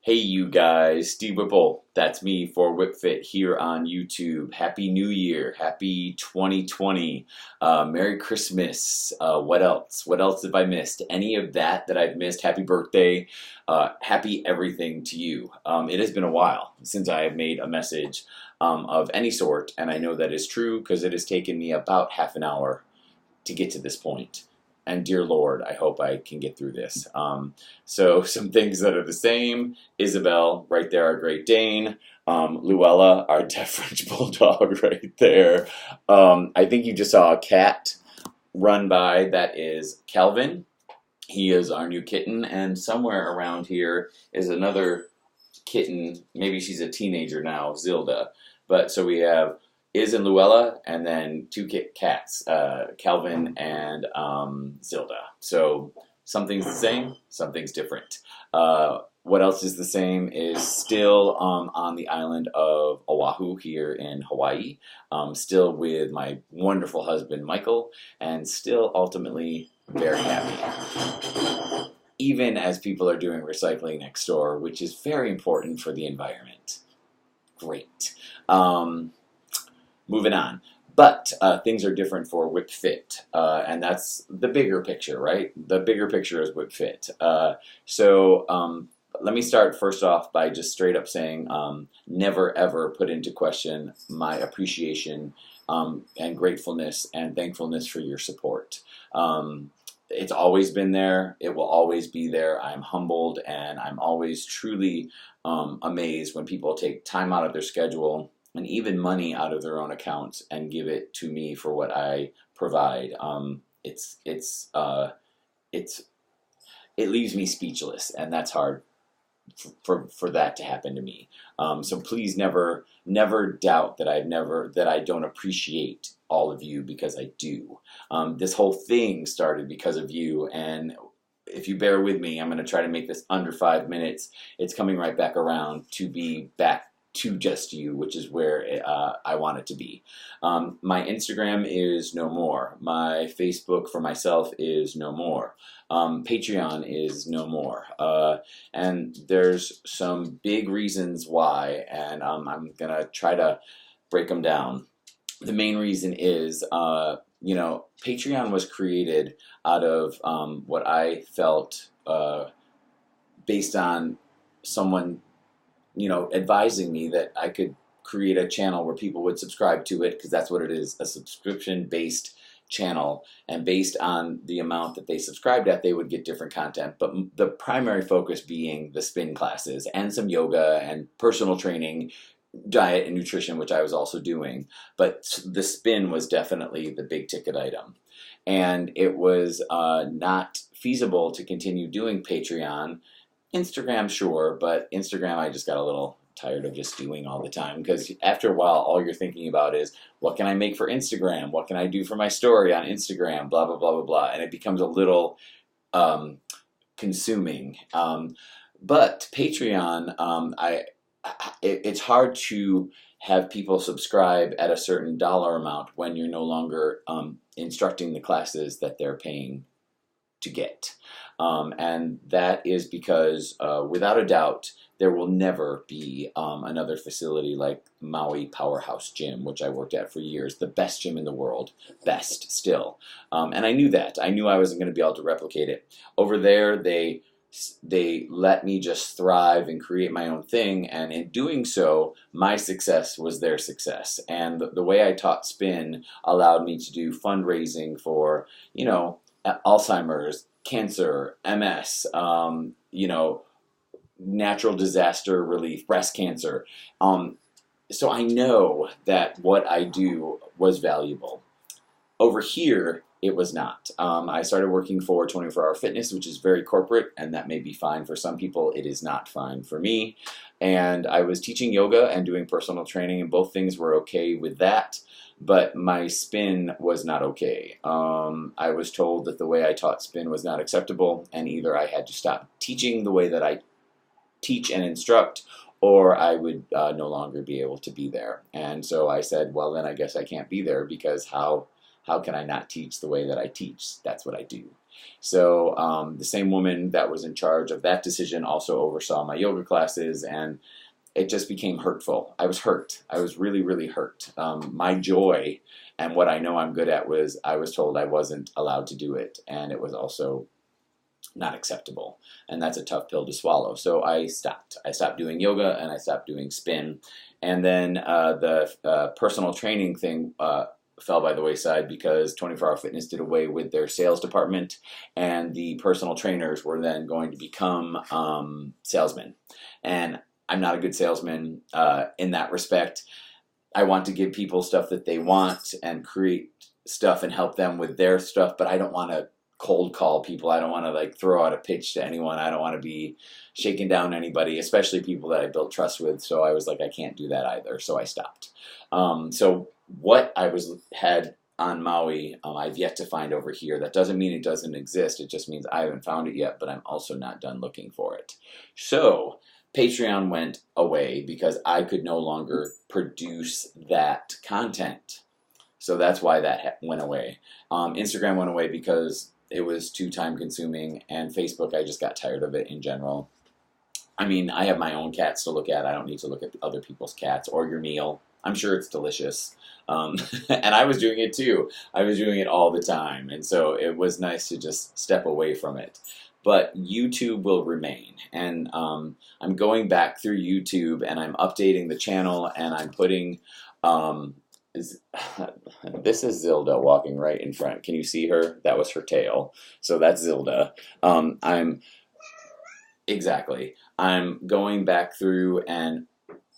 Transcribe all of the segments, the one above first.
Hey you guys, Steve Whipple, that's me for Whipfit here on YouTube. Happy New Year, happy 2020, Merry Christmas, what else? What else have I missed? Any of that I've missed, happy birthday, happy everything to you. It has been a while since I have made a message of any sort, and I know that is true because it has taken me about half an hour to get to this point. And dear Lord, I hope I can get through this. So some things that are the same: Isabel, right there, our Great Dane. Luella, our deaf French Bulldog, right there. I think you just saw a cat run by. That is Calvin. He is our new kitten, and somewhere around here is another kitten. Maybe she's a teenager now, Zilda. But so we have Iz and Luella, and then two cats, Calvin and Zilda. So something's the same, something's different. What else is the same is still on the island of Oahu here in Hawaii, still with my wonderful husband Michael, and still ultimately very happy. Even as people are doing recycling next door, which is very important for the environment. Great. Moving on. But things are different for Whipfit, and that's the bigger picture, right? The bigger picture is Whipfit. Let me start first off by just straight up saying never ever put into question my appreciation and gratefulness and thankfulness for your support. It's always been there. It will always be there. I'm humbled, and I'm always truly amazed when people take time out of their schedule and even money out of their own accounts and give it to me for what I provide. It leaves me speechless, and that's hard for that to happen to me. So please never doubt that I don't appreciate all of you, because I do. This whole thing started because of you, and if you bear with me, I'm going to try to make this under 5 minutes. It's coming right back around to be back to just you, which is where I want it to be. My Instagram is no more. My Facebook for myself is no more. Patreon is no more. And there's some big reasons why, and I'm going to try to break them down. The main reason is, Patreon was created out of what I felt based on someone advising me that I could create a channel where people would subscribe to it, because that's what it is, a subscription-based channel, and based on the amount that they subscribed at, they would get different content, but the primary focus being the spin classes and some yoga and personal training, diet and nutrition, which I was also doing, but the spin was definitely the big ticket item. And it was not feasible to continue doing Patreon. Instagram, sure, but Instagram I just got a little tired of just doing all the time, because after a while all you're thinking about is, what can I make for Instagram? What can I do for my story on Instagram? Blah, blah, blah, blah, blah. And it becomes a little consuming. But Patreon, it's hard to have people subscribe at a certain dollar amount when you're no longer instructing the classes that they're paying to get. And that is because, without a doubt, there will never be another facility like Maui Powerhouse gym, which I worked at for years, the best gym in the world, best still. And I knew that. I knew I wasn't going to be able to replicate it. Over there, they let me just thrive and create my own thing, and in doing so, my success was their success. And the way I taught spin allowed me to do fundraising for, Alzheimer's, cancer, MS, natural disaster relief, breast cancer. So I know that what I do was valuable. Over here, it was not. I started working for 24 Hour Fitness, which is very corporate, and that may be fine for some people. It is not fine for me. And I was teaching yoga and doing personal training, and both things were okay with that. But my spin was not okay. I was told that the way I taught spin was not acceptable, and either I had to stop teaching the way that I teach and instruct, or I would no longer be able to be there. And so I said, well, then I guess I can't be there, because how can I not teach the way that I teach? That's what I do. So the same woman that was in charge of that decision also oversaw my yoga classes, and it just became hurtful. I was hurt. I was really, really hurt. My joy and what I know I'm good at was I was told I wasn't allowed to do it, and it was also not acceptable. And that's a tough pill to swallow. So I stopped. I stopped doing yoga and I stopped doing spin. And then the personal training thing fell by the wayside because 24 Hour Fitness did away with their sales department, and the personal trainers were then going to become salesmen. And I'm not a good salesman in that respect. I want to give people stuff that they want and create stuff and help them with their stuff, but I don't want to cold call people. I don't want to like throw out a pitch to anyone. I don't want to be shaking down anybody, especially people that I built trust with. So I was like, I can't do that either. So I stopped. So what I had on Maui, I've yet to find over here. That doesn't mean it doesn't exist. It just means I haven't found it yet, but I'm also not done looking for it. So Patreon went away because I could no longer produce that content. So that's why that went away. Instagram went away because it was too time consuming, and Facebook, I just got tired of it in general. I mean, I have my own cats to look at. I don't need to look at other people's cats or your meal. I'm sure it's delicious. And I was doing it too. I was doing it all the time. And so it was nice to just step away from it. But YouTube will remain. And I'm going back through YouTube and I'm updating the channel, and I'm putting... this is Zilda walking right in front. Can you see her? That was her tail. So that's Zilda. I'm going back through and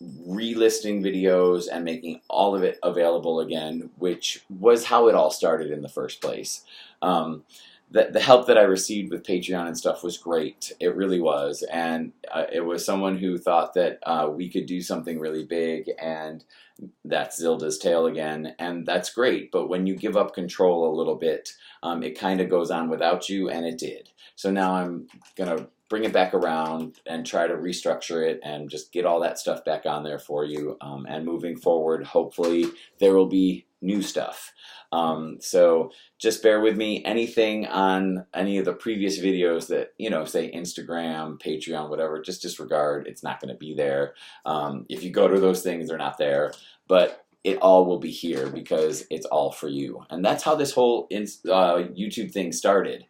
relisting videos and making all of it available again, which was how it all started in the first place. The help that I received with Patreon and stuff was great. It really was. And it was someone who thought that we could do something really big, and that's Zilda's tail again. And that's great. But when you give up control a little bit, it kind of goes on without you, and it did. So now I'm going to bring it back around and try to restructure it and just get all that stuff back on there for you. And moving forward, hopefully there will be new stuff. So just bear with me. Anything on any of the previous videos that, you know, say Instagram, Patreon, whatever, just disregard. It's not going to be there. If you go to those things, they're not there. But it all will be here because it's all for you. And that's how this whole YouTube thing started.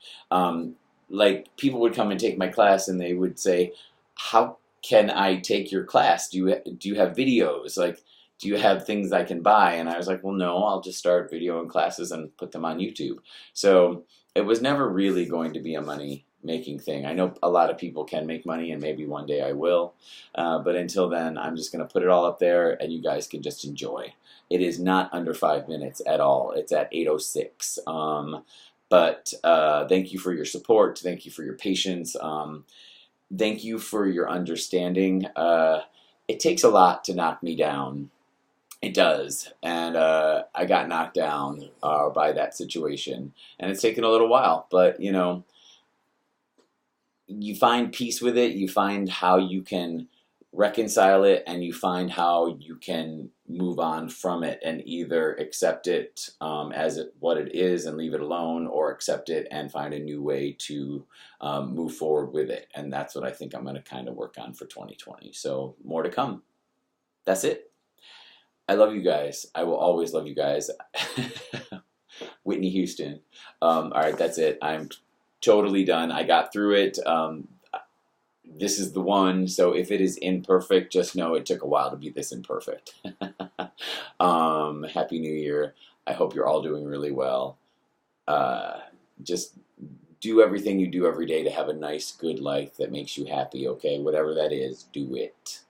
Like, people would come and take my class and they would say, how can I take your class? Do you have videos? Like, do you have things I can buy? And I was like, well, no, I'll just start videoing classes and put them on YouTube. So it was never really going to be a money-making thing. I know a lot of people can make money, and maybe one day I will. But until then, I'm just going to put it all up there, and you guys can just enjoy. It is not under 5 minutes at all. It's at 8:06. But thank you for your support. Thank you for your patience. Thank you for your understanding. It takes a lot to knock me down. It does. And I got knocked down by that situation. And it's taken a little while. But, you know, you find peace with it. You find how you can reconcile it, and you find how you can move on from it and either accept it as what it is and leave it alone, or accept it and find a new way to move forward with it. And that's what I think I'm going to kind of work on for 2020. So more to come. That's it. I love you guys. I will always love you guys. Whitney Houston. All right, that's it. I'm totally done. I got through it. This is the one, so if it is imperfect, just know it took a while to be this imperfect. Happy New Year. I hope you're all doing really well. Just do everything you do every day to have a nice, good life that makes you happy, okay? Whatever that is, do it.